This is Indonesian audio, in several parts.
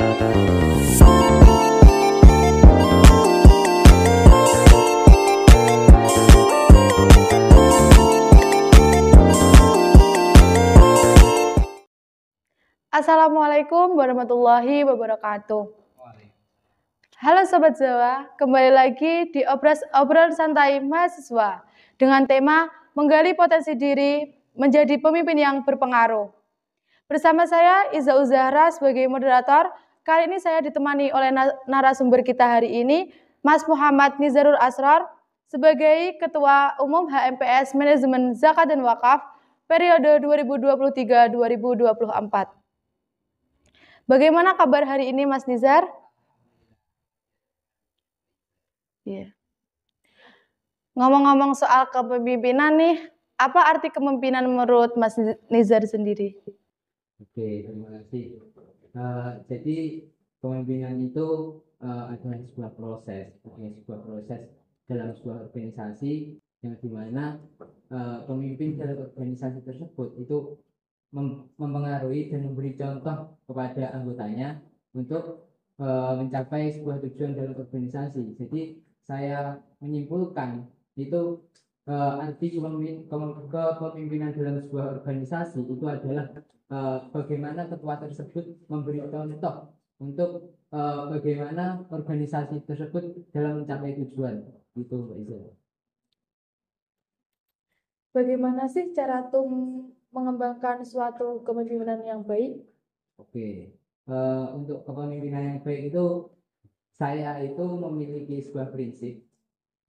Assalamualaikum warahmatullahi wabarakatuh. Halo Sobat Zawa, kembali lagi di obrolan santai mahasiswa dengan tema menggali potensi diri menjadi pemimpin yang berpengaruh. Bersama saya Iza Uzahra sebagai moderator. Kali ini saya ditemani oleh narasumber kita hari ini, Mas Muhammad Nizarul Asrar sebagai Ketua Umum HMPS Manajemen Zakat dan Wakaf periode 2023-2024. Bagaimana kabar hari ini, Mas Nizar? Yeah. Ngomong-ngomong soal kepemimpinan nih, apa arti kepemimpinan menurut Mas Nizar sendiri? Oke, terima kasih. Jadi kepemimpinan itu adalah sebuah proses dalam sebuah organisasi yang dimana pemimpin dalam organisasi tersebut itu mempengaruhi dan memberi contoh kepada anggotanya untuk mencapai sebuah tujuan dalam organisasi. Jadi saya menyimpulkan itu arti kepemimpinan dalam sebuah organisasi itu adalah bagaimana ketua tersebut memberi contoh untuk bagaimana organisasi tersebut dalam mencapai tujuan. Itu Mbak Iza. Bagaimana sih cara mengembangkan suatu kepemimpinan yang baik? Oke, untuk kepemimpinan yang baik itu saya itu memiliki sebuah prinsip,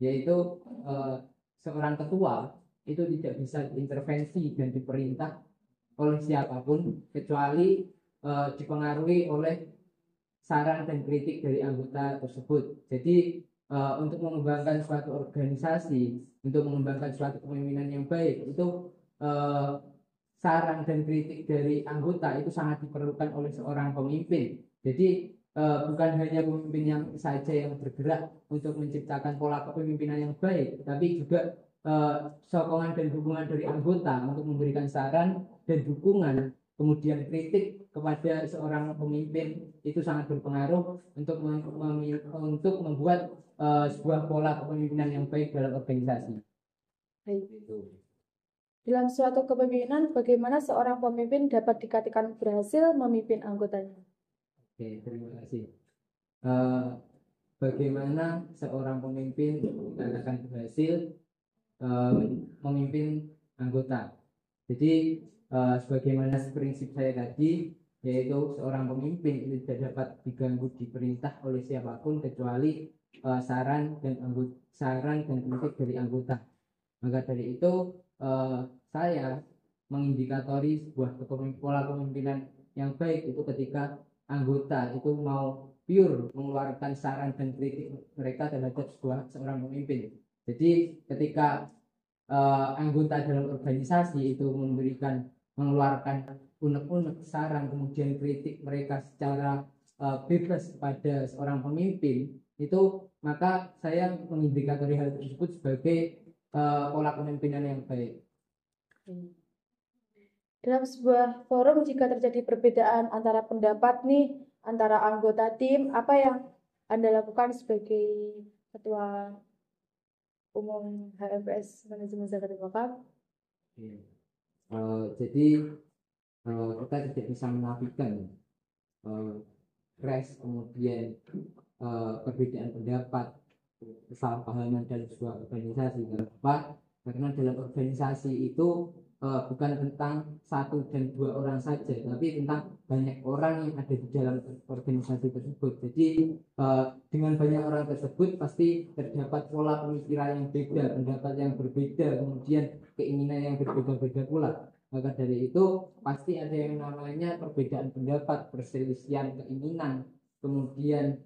yaitu seorang ketua itu tidak bisa diintervensi dan diperintah oleh siapapun kecuali dipengaruhi oleh saran dan kritik dari anggota tersebut. Jadi untuk mengembangkan suatu organisasi, untuk mengembangkan suatu kepemimpinan yang baik itu saran dan kritik dari anggota itu sangat diperlukan oleh seorang pemimpin. Jadi bukan hanya pemimpin yang saja yang bergerak untuk menciptakan pola kepemimpinan yang baik, tapi juga sokongan dan dukungan dari anggota untuk memberikan saran dan dukungan, kemudian kritik kepada seorang pemimpin itu sangat berpengaruh untuk membuat sebuah pola kepemimpinan yang baik dalam organisasi. Baik. Dalam suatu kepemimpinan, bagaimana seorang pemimpin dapat dikatakan berhasil memimpin anggotanya? Oke, terima kasih. Bagaimana seorang pemimpin dikatakan berhasil memimpin anggota? Jadi sebagaimana prinsip saya tadi, yaitu seorang pemimpin itu tidak dapat diganggu diperintah oleh siapapun kecuali saran dan kritik dari anggota. Maka dari itu saya mengindikatori sebuah pola kepemimpinan yang baik itu ketika anggota itu mau pure mengeluarkan saran dan kritik mereka terhadap seorang pemimpin. Jadi ketika anggota dalam organisasi itu mengeluarkan unek-unek saran kemudian kritik mereka secara bebas kepada seorang pemimpin, itu maka saya mengindikatori hal tersebut sebagai pola kepemimpinan yang baik. Dalam sebuah forum jika terjadi perbedaan antara pendapat nih antara anggota tim, apa yang Anda lakukan sebagai Ketua Umum HMPS Manajemen Zakat dan Wakaf? Jadi kita tidak bisa menafikan crash, kemudian perbedaan pendapat, kesalahpahaman dalam sebuah organisasi. Kenapa? Karena dalam organisasi itu bukan tentang satu dan dua orang saja, tapi tentang banyak orang yang ada di dalam organisasi tersebut. Jadi dengan banyak orang tersebut pasti terdapat pola pemikiran yang beda, pendapat yang berbeda, kemudian keinginan yang berbeda-beda pula. Maka dari itu pasti ada yang namanya perbedaan pendapat, perselisihan keinginan, kemudian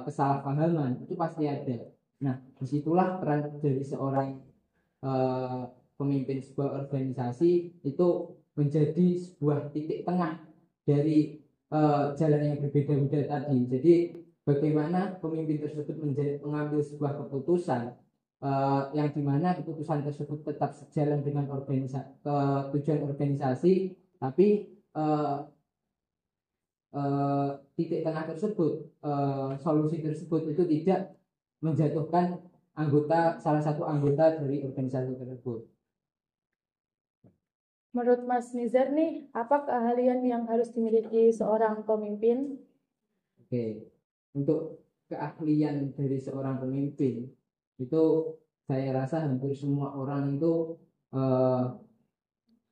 kesalahpahaman, itu pasti ada. Nah, disitulah peran dari seorang pemimpin sebuah organisasi itu menjadi sebuah titik tengah dari jalan yang berbeda-beda tadi. Jadi bagaimana pemimpin tersebut mengambil sebuah keputusan yang dimana keputusan tersebut tetap sejalan dengan tujuan organisasi, tapi titik tengah tersebut, solusi tersebut itu tidak menjatuhkan salah satu anggota dari organisasi tersebut. Menurut Mas Nizar nih, apa keahlian yang harus dimiliki seorang pemimpin? Oke, untuk keahlian dari seorang pemimpin itu saya rasa hampir semua orang itu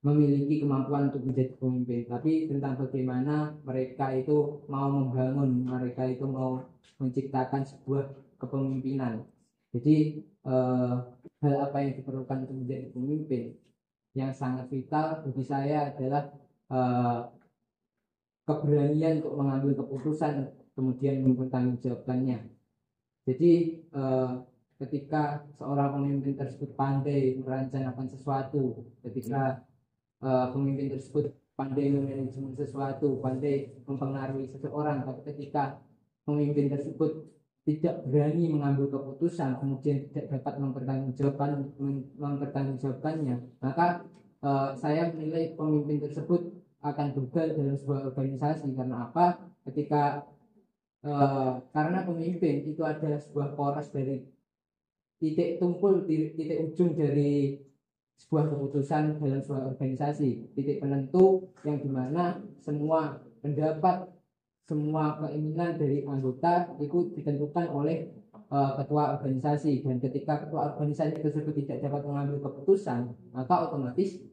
memiliki kemampuan untuk menjadi pemimpin, tapi tentang bagaimana mereka itu mau membangun, mereka itu mau menciptakan sebuah kepemimpinan. Jadi hal apa yang diperlukan untuk menjadi pemimpin yang sangat vital bagi saya adalah keberanian untuk mengambil keputusan kemudian mempertanggungjawabkannya. Jadi ketika seorang pemimpin tersebut pandai merencanakan sesuatu, ketika pemimpin tersebut pandai memanajemen sesuatu, pandai mempengaruhi seseorang, tapi ketika pemimpin tersebut tidak berani mengambil keputusan, kemudian tidak dapat mempertanggungjawabkannya, maka saya menilai pemimpin tersebut akan gagal dalam sebuah organisasi. Karena apa? Karena pemimpin itu adalah sebuah poros dari titik ujung dari sebuah keputusan dalam sebuah organisasi, titik penentu yang dimana semua pendapat, semua keinginan dari anggota itu ditentukan oleh ketua organisasi, dan ketika ketua organisasi tersebut tidak dapat mengambil keputusan, maka otomatis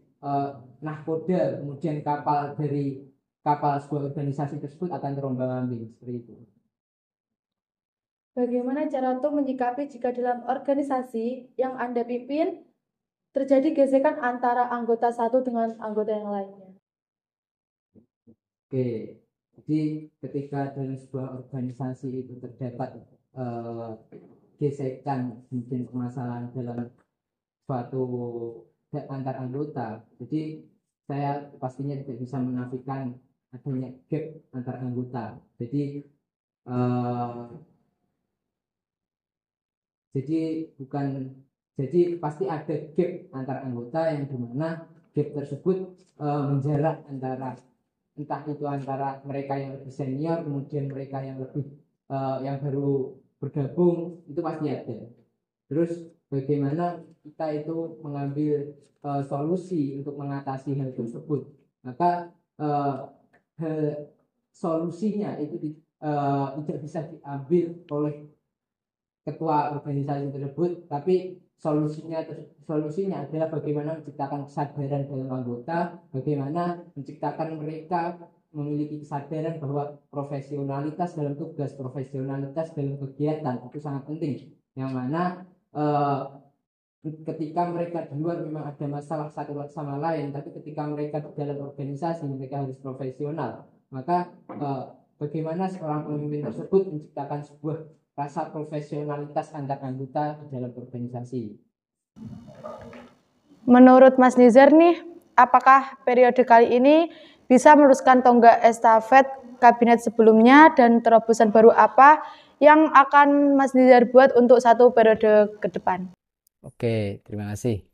nahkoda, kemudian kapal sebuah organisasi tersebut akan terombang-ambing seperti itu. Bagaimana cara tuh menyikapi jika dalam organisasi yang Anda pimpin terjadi gesekan antara anggota satu dengan anggota yang lainnya? Oke, jadi ketika dalam sebuah organisasi itu terdapat gesekan, mungkin permasalahan dalam suatu antar anggota, jadi saya pastinya tidak bisa menafikan adanya gap antar anggota. Jadi pasti ada gap antar anggota yang dimana gap tersebut menjarak antara mereka yang lebih senior, kemudian mereka yang baru bergabung, itu pasti ada. Terus bagaimana kita itu mengambil solusi untuk mengatasi hal tersebut? Maka solusinya itu tidak bisa diambil oleh ketua organisasi tersebut, tapi solusinya adalah bagaimana menciptakan kesadaran dalam anggota, bagaimana menciptakan mereka memiliki kesadaran bahwa profesionalitas dalam tugas, profesionalitas dalam kegiatan itu sangat penting, yang mana ketika mereka di luar memang ada masalah satu sama lain, tapi ketika mereka di dalam organisasi mereka harus profesional. Maka bagaimana seorang pemimpin tersebut menciptakan sebuah rasa profesionalitas antar anggota dalam organisasi. Menurut Mas Nizar nih, apakah periode kali ini bisa meneruskan tonggak estafet kabinet sebelumnya, dan terobosan baru apa yang akan Mas Nizar buat untuk satu periode ke depan? Oke, terima kasih.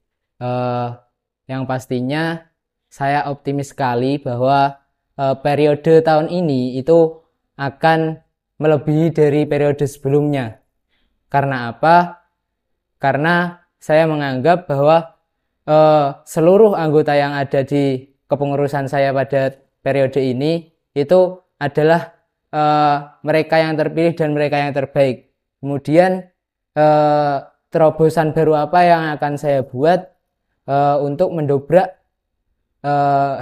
Yang pastinya saya optimis sekali bahwa periode tahun ini itu akan melebihi dari periode sebelumnya. Karena apa? Karena saya menganggap bahwa seluruh anggota yang ada di kepengurusan saya pada periode ini itu adalah mereka yang terpilih dan mereka yang terbaik. Kemudian terobosan baru apa yang akan saya buat untuk mendobrak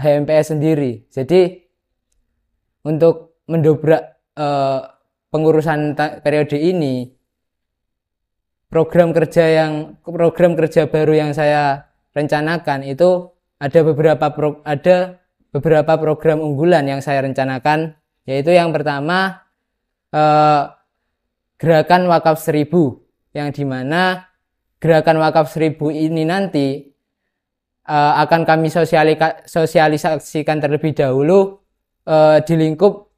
HMPS sendiri. Jadi untuk mendobrak pengurusan periode ini, program kerja baru yang saya rencanakan itu ada beberapa program unggulan yang saya rencanakan, yaitu yang pertama gerakan wakaf 1000, yang dimana gerakan wakaf 1000 ini nanti akan kami sosialisasikan terlebih dahulu di lingkup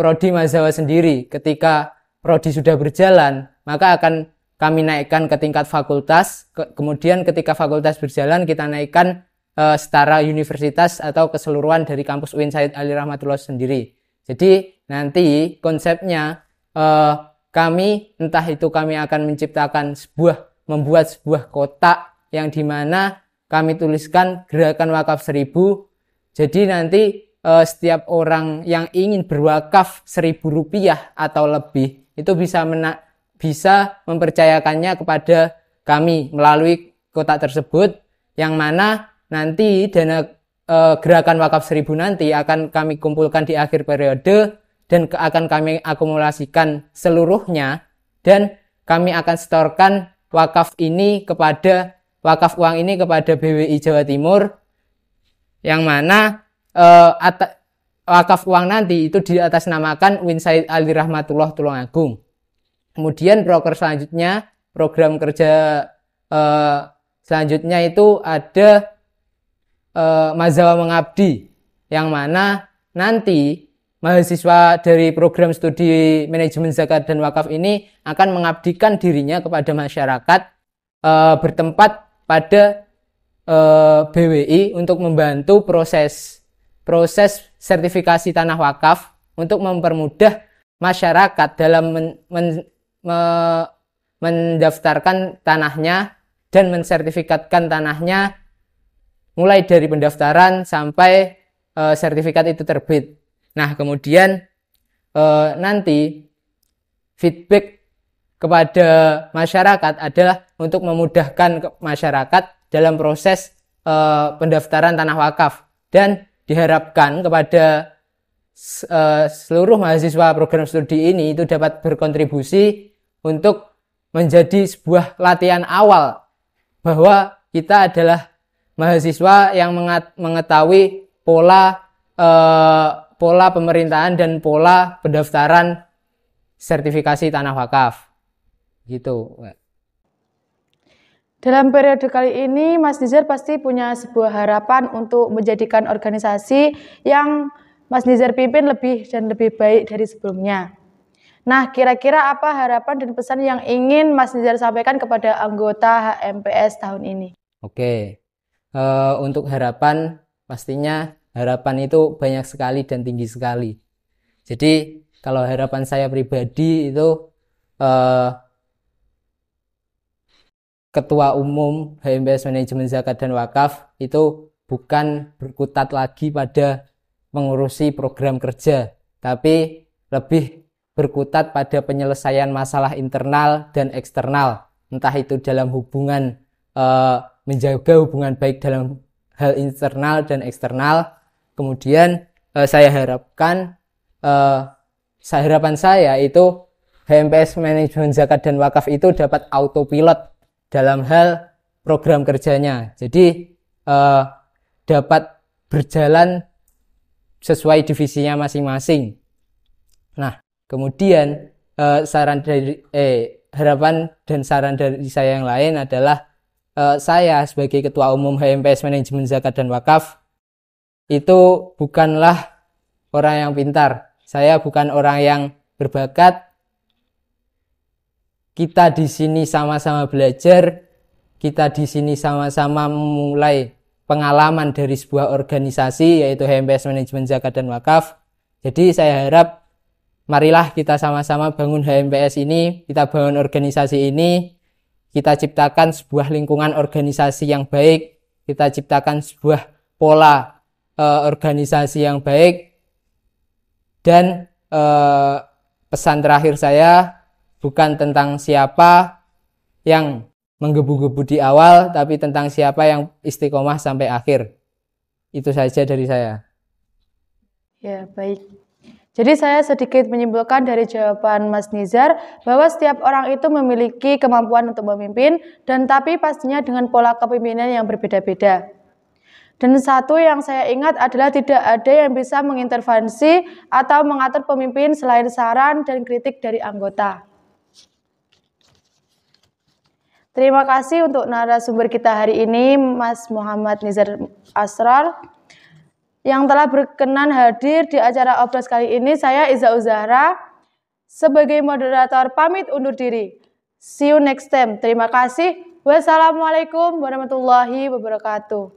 Prodi Mahasiswa sendiri. Ketika Prodi sudah berjalan, maka akan kami naikkan ke tingkat fakultas. Kemudian ketika fakultas berjalan, kita naikkan setara universitas atau keseluruhan dari kampus UIN Said Ali Rahmatullah sendiri. Jadi nanti konsepnya kami akan membuat sebuah kotak yang dimana kami tuliskan Gerakan Wakaf 1000. Jadi nanti setiap orang yang ingin berwakaf Rp1.000 atau lebih itu bisa mempercayakannya kepada kami melalui kotak tersebut, yang mana nanti dana Gerakan Wakaf 1000 nanti akan kami kumpulkan di akhir periode dan akan kami akumulasikan seluruhnya, dan kami akan setorkan wakaf uang ini kepada BWI Jawa Timur, yang mana wakaf uang nanti itu diatasnamakan Win Said Ali Rahmatullah Tulungagung. Kemudian program kerja selanjutnya itu ada Mazawa Mengabdi, yang mana nanti mahasiswa dari program studi manajemen zakat dan wakaf ini akan mengabdikan dirinya kepada masyarakat, bertempat pada BWI untuk membantu proses sertifikasi tanah wakaf untuk mempermudah masyarakat dalam mendaftarkan tanahnya dan mensertifikatkan tanahnya mulai dari pendaftaran sampai sertifikat itu terbit. Nah, kemudian nanti feedback kepada masyarakat adalah untuk memudahkan masyarakat dalam proses pendaftaran tanah wakaf, dan diharapkan kepada seluruh mahasiswa program studi ini itu dapat berkontribusi untuk menjadi sebuah latihan awal bahwa kita adalah mahasiswa yang mengetahui pola pemerintahan dan pola pendaftaran sertifikasi tanah wakaf gitu. Dalam periode kali ini, Mas Nizar pasti punya sebuah harapan untuk menjadikan organisasi yang Mas Nizar pimpin lebih dan lebih baik dari sebelumnya. Nah, kira-kira apa harapan dan pesan yang ingin Mas Nizar sampaikan kepada anggota HMPS tahun ini? Oke, untuk harapan, pastinya harapan itu banyak sekali dan tinggi sekali. Jadi, kalau harapan saya pribadi itu Ketua Umum HMPS Manajemen Zakat dan Wakaf itu bukan berkutat lagi pada mengurusi program kerja, tapi lebih berkutat pada penyelesaian masalah internal dan eksternal, entah itu dalam hubungan menjaga hubungan baik dalam hal internal dan eksternal. Kemudian harapan saya itu HMPS Manajemen Zakat dan Wakaf itu dapat autopilot dalam hal program kerjanya. Jadi dapat berjalan sesuai divisinya masing-masing. Nah, kemudian harapan dan saran dari saya yang lain adalah saya sebagai Ketua Umum HMPS Manajemen Zakat dan Wakaf itu bukanlah orang yang pintar. Saya bukan orang yang berbakat. Kita di sini sama-sama belajar, kita di sini sama-sama memulai pengalaman dari sebuah organisasi yaitu HMPS Manajemen Zakat dan Wakaf. Jadi saya harap marilah kita sama-sama bangun HMPS ini, kita bangun organisasi ini, kita ciptakan sebuah lingkungan organisasi yang baik, kita ciptakan sebuah pola organisasi yang baik, dan pesan terakhir saya bukan tentang siapa yang menggebu-gebu di awal, tapi tentang siapa yang istiqomah sampai akhir. Itu saja dari saya. Ya, baik. Jadi saya sedikit menyimpulkan dari jawaban Mas Nizar bahwa setiap orang itu memiliki kemampuan untuk memimpin, dan tapi pastinya dengan pola kepemimpinan yang berbeda-beda. Dan satu yang saya ingat adalah tidak ada yang bisa mengintervensi atau mengatur pemimpin selain saran dan kritik dari anggota. Terima kasih untuk narasumber kita hari ini, Mas Muhammad Nizar Asrar, yang telah berkenan hadir di acara Obras kali ini. Saya Iza Uzahra sebagai moderator pamit undur diri. See you next time. Terima kasih. Wassalamualaikum warahmatullahi wabarakatuh.